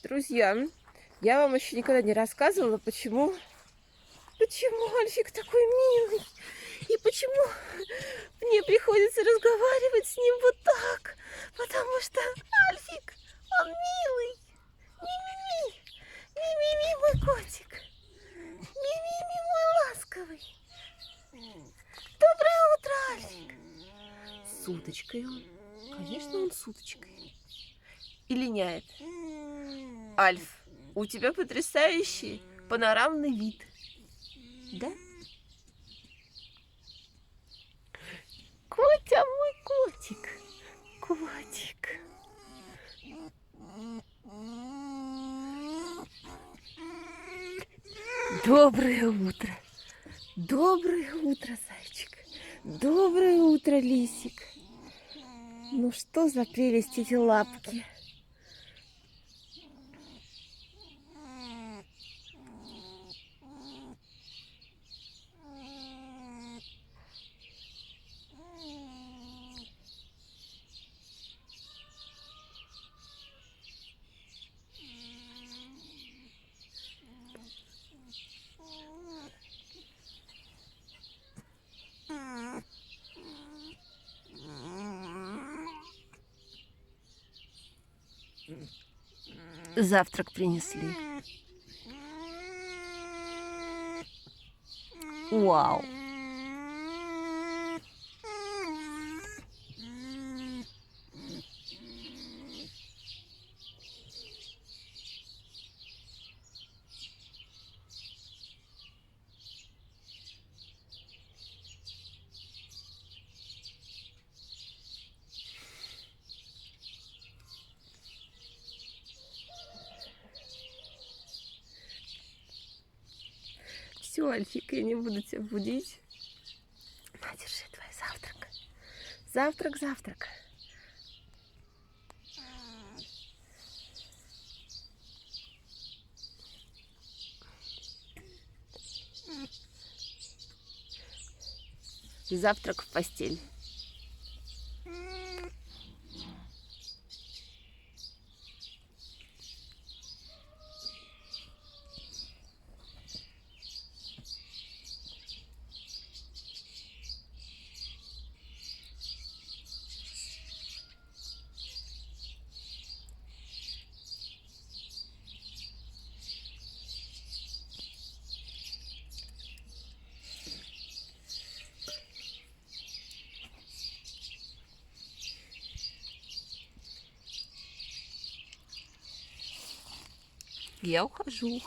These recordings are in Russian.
Друзья, я вам еще никогда не рассказывала, почему Альфик такой милый. И почему мне приходится разговаривать с ним вот так. Потому что Альфик, он милый. Ми-ми-ми. Ми-ми-ми, мой котик. Ми-ми-ми, мой ласковый. Доброе утро, Альфик. С уточкой он. Конечно, он с уточкой. И линяет. Альф, у тебя потрясающий панорамный вид. Да? Котя, мой котик. Котик. Доброе утро. Доброе утро, зайчик. Доброе утро, лисик. Ну что за прелесть эти лапки? Завтрак принесли. Вау! Все, Альфик, я не буду тебя будить. На, держи твой завтрак. Завтрак, завтрак. Завтрак в постель. Я ухожу.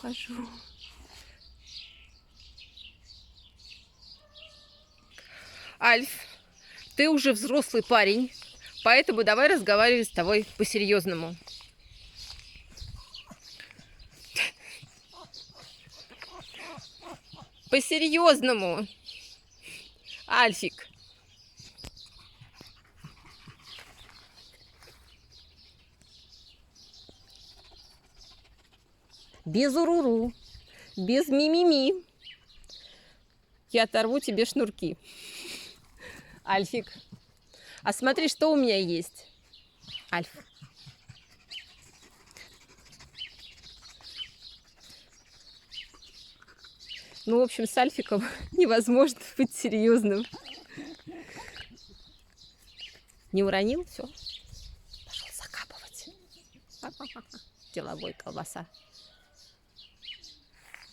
Альф, ты уже взрослый парень, поэтому давай разговаривать с тобой по-серьезному. По-серьезному. Альфик. Без уруру, без мимими. Я оторву тебе шнурки. Альфик, а смотри, что у меня есть. Альф. Ну, в общем, с Альфиком невозможно быть серьезным. Не уронил? Все. Пошел закапывать. Деловой колбаса.